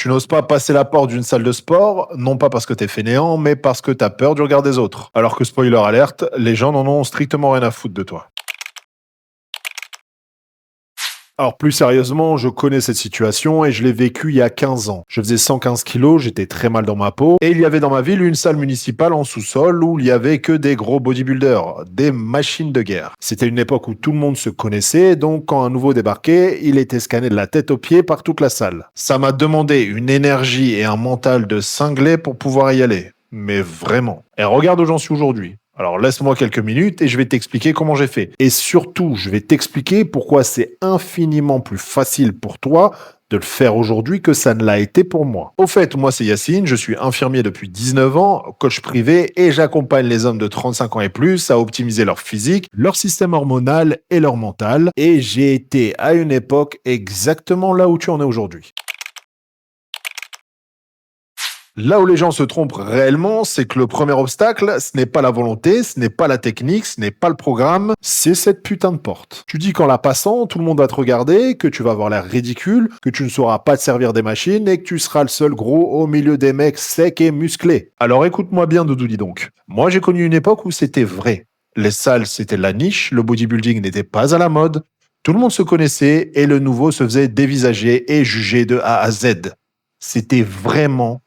Tu n'oses pas passer la porte d'une salle de sport, non pas parce que t'es fainéant, mais parce que t'as peur du regard des autres. Alors que spoiler alerte, les gens n'en ont strictement rien à foutre de toi. Alors plus sérieusement, je connais cette situation et je l'ai vécue il y a 15 ans. Je faisais 115 kilos, j'étais très mal dans ma peau et il y avait dans ma ville une salle municipale en sous-sol où il y avait que des gros bodybuilders, des machines de guerre. C'était une époque où tout le monde se connaissait, donc quand un nouveau débarquait, il était scanné de la tête aux pieds par toute la salle. Ça m'a demandé une énergie et un mental de cinglé pour pouvoir y aller. Mais vraiment. Et regarde où j'en suis aujourd'hui. Alors laisse-moi quelques minutes et je vais t'expliquer comment j'ai fait. Et surtout, je vais t'expliquer pourquoi c'est infiniment plus facile pour toi de le faire aujourd'hui que ça ne l'a été pour moi. Au fait, moi c'est Yacine, je suis infirmier depuis 19 ans, coach privé et j'accompagne les hommes de 35 ans et plus à optimiser leur physique, leur système hormonal et leur mental. Et j'ai été à une époque exactement là où tu en es aujourd'hui. Là où les gens se trompent réellement, c'est que le premier obstacle, ce n'est pas la volonté, ce n'est pas la technique, ce n'est pas le programme, c'est cette putain de porte. Tu dis qu'en la passant, tout le monde va te regarder, que tu vas avoir l'air ridicule, que tu ne sauras pas te servir des machines et que tu seras le seul gros au milieu des mecs secs et musclés. Alors écoute-moi bien, Doudou, dis donc. Moi, j'ai connu une époque où c'était vrai. Les salles, c'était la niche, le bodybuilding n'était pas à la mode, tout le monde se connaissait et le nouveau se faisait dévisager et juger de A à Z. C'était vraiment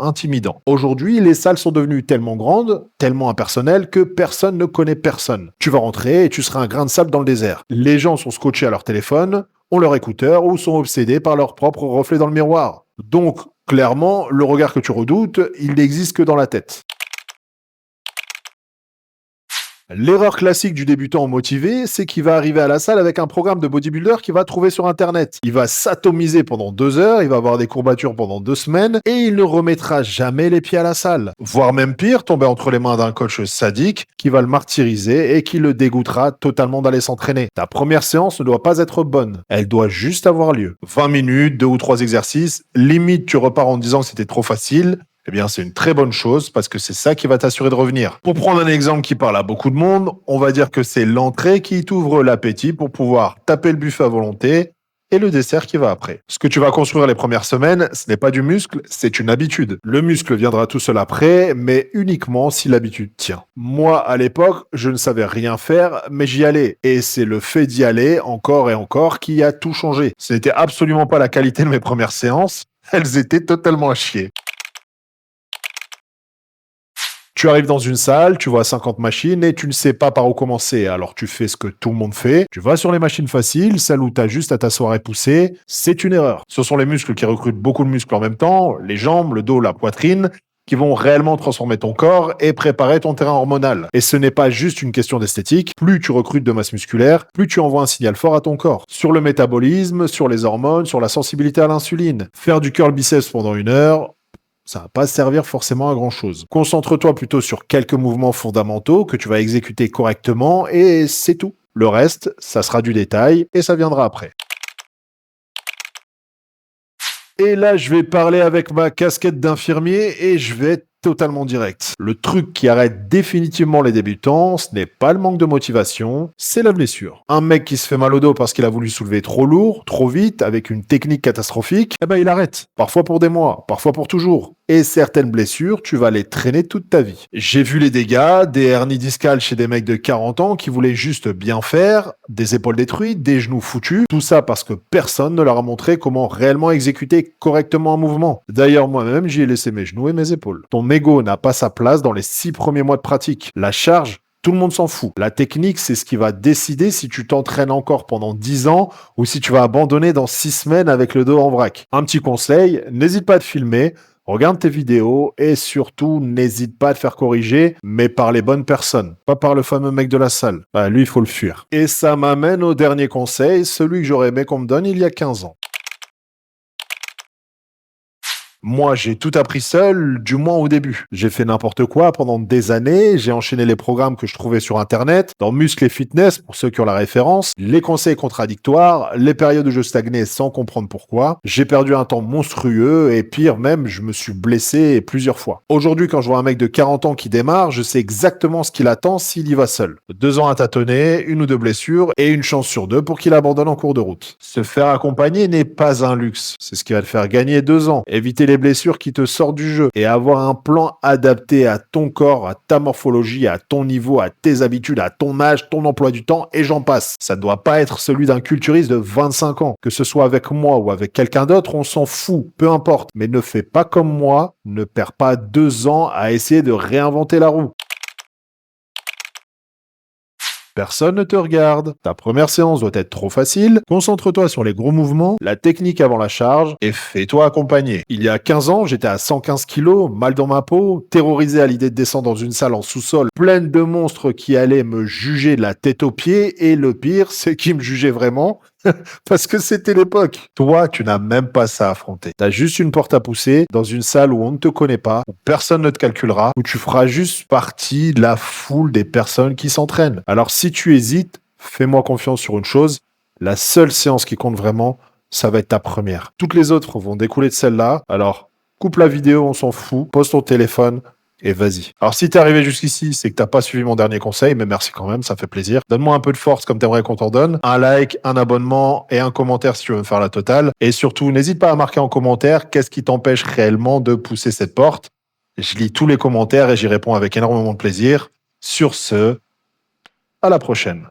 intimidant. Aujourd'hui, les salles sont devenues tellement grandes, tellement impersonnelles que personne ne connaît personne. Tu vas rentrer et tu seras un grain de sable dans le désert. Les gens sont scotchés à leur téléphone, ont leur écouteur ou sont obsédés par leur propre reflet dans le miroir. Donc, clairement, le regard que tu redoutes, il n'existe que dans la tête. L'erreur classique du débutant motivé, c'est qu'il va arriver à la salle avec un programme de bodybuilder qu'il va trouver sur internet. Il va s'atomiser pendant 2 heures, il va avoir des courbatures pendant 2 semaines et il ne remettra jamais les pieds à la salle. Voire même pire, tomber entre les mains d'un coach sadique qui va le martyriser et qui le dégoûtera totalement d'aller s'entraîner. Ta première séance ne doit pas être bonne. Elle doit juste avoir lieu. 20 minutes, 2 ou 3 exercices, limite tu repars en disant que c'était trop facile. Eh bien, c'est une très bonne chose parce que c'est ça qui va t'assurer de revenir. Pour prendre un exemple qui parle à beaucoup de monde, on va dire que c'est l'entrée qui t'ouvre l'appétit pour pouvoir taper le buffet à volonté et le dessert qui va après. Ce que tu vas construire les premières semaines, ce n'est pas du muscle, c'est une habitude. Le muscle viendra tout seul après, mais uniquement si l'habitude tient. Moi, à l'époque, je ne savais rien faire, mais j'y allais. Et c'est le fait d'y aller encore et encore qui a tout changé. Ce n'était absolument pas la qualité de mes premières séances, elles étaient totalement à chier. Tu arrives dans une salle, tu vois 50 machines et tu ne sais pas par où commencer. Alors tu fais ce que tout le monde fait. Tu vas sur les machines faciles, celles où tu as juste à t'asseoir et pousser. C'est une erreur. Ce sont les muscles qui recrutent beaucoup de muscles en même temps, les jambes, le dos, la poitrine, qui vont réellement transformer ton corps et préparer ton terrain hormonal. Et ce n'est pas juste une question d'esthétique. Plus tu recrutes de masse musculaire, plus tu envoies un signal fort à ton corps. Sur le métabolisme, sur les hormones, sur la sensibilité à l'insuline. Faire du curl biceps pendant 1 heure, ça va pas servir forcément à grand chose. Concentre-toi plutôt sur quelques mouvements fondamentaux que tu vas exécuter correctement et c'est tout. Le reste, ça sera du détail et ça viendra après. Et là, je vais parler avec ma casquette d'infirmier et je vais être totalement direct. Le truc qui arrête définitivement les débutants, ce n'est pas le manque de motivation, c'est la blessure. Un mec qui se fait mal au dos parce qu'il a voulu soulever trop lourd, trop vite, avec une technique catastrophique, eh ben il arrête. Parfois pour des mois, parfois pour toujours. Et certaines blessures, tu vas les traîner toute ta vie. J'ai vu les dégâts, des hernies discales chez des mecs de 40 ans qui voulaient juste bien faire, des épaules détruites, des genoux foutus, tout ça parce que personne ne leur a montré comment réellement exécuter correctement un mouvement. D'ailleurs, moi-même, j'y ai laissé mes genoux et mes épaules. Ton ego n'a pas sa place dans les 6 premiers mois de pratique. La charge, tout le monde s'en fout. La technique, c'est ce qui va décider si tu t'entraînes encore pendant 10 ans ou si tu vas abandonner dans 6 semaines avec le dos en vrac. Un petit conseil, n'hésite pas à te filmer, regarde tes vidéos et surtout, n'hésite pas à te faire corriger, mais par les bonnes personnes, pas par le fameux mec de la salle. Bah, lui, il faut le fuir. Et ça m'amène au dernier conseil, celui que j'aurais aimé qu'on me donne il y a 15 ans. Moi, j'ai tout appris seul, du moins au début. J'ai fait n'importe quoi pendant des années, j'ai enchaîné les programmes que je trouvais sur Internet, dans Muscle et Fitness, pour ceux qui ont la référence, les conseils contradictoires, les périodes où je stagnais sans comprendre pourquoi. J'ai perdu un temps monstrueux et pire même, je me suis blessé plusieurs fois. Aujourd'hui, quand je vois un mec de 40 ans qui démarre, je sais exactement ce qu'il attend s'il y va seul. 2 ans à tâtonner, 1 ou 2 blessures et une chance sur 2 pour qu'il abandonne en cours de route. Se faire accompagner n'est pas un luxe. C'est ce qui va te faire gagner 2 ans. Éviter les blessures qui te sortent du jeu et avoir un plan adapté à ton corps, à ta morphologie, à ton niveau, à tes habitudes, à ton âge, ton emploi du temps et j'en passe. Ça ne doit pas être celui d'un culturiste de 25 ans. Que ce soit avec moi ou avec quelqu'un d'autre, on s'en fout, peu importe. Mais ne fais pas comme moi, ne perds pas 2 ans à essayer de réinventer la roue. Personne ne te regarde. Ta première séance doit être trop facile. Concentre-toi sur les gros mouvements, la technique avant la charge et fais-toi accompagner. Il y a 15 ans, j'étais à 115 kilos, mal dans ma peau, terrorisé à l'idée de descendre dans une salle en sous-sol pleine de monstres qui allaient me juger de la tête aux pieds et le pire, c'est qu'ils me jugeaient vraiment. Parce que c'était l'époque. Toi, tu n'as même pas ça à affronter. Tu as juste une porte à pousser dans une salle où on ne te connaît pas, où personne ne te calculera, où tu feras juste partie de la foule des personnes qui s'entraînent. Alors si tu hésites, fais-moi confiance sur une chose, la seule séance qui compte vraiment, ça va être ta première. Toutes les autres vont découler de celle-là. Alors, coupe la vidéo, on s'en fout, pose ton téléphone, et vas-y. Alors si t'es arrivé jusqu'ici, c'est que t'as pas suivi mon dernier conseil, mais merci quand même, ça fait plaisir. Donne-moi un peu de force comme t'aimerais qu'on t'en donne. Un like, un abonnement et un commentaire si tu veux me faire la totale. Et surtout, n'hésite pas à marquer en commentaire qu'est-ce qui t'empêche réellement de pousser cette porte. Je lis tous les commentaires et j'y réponds avec énormément de plaisir. Sur ce, à la prochaine.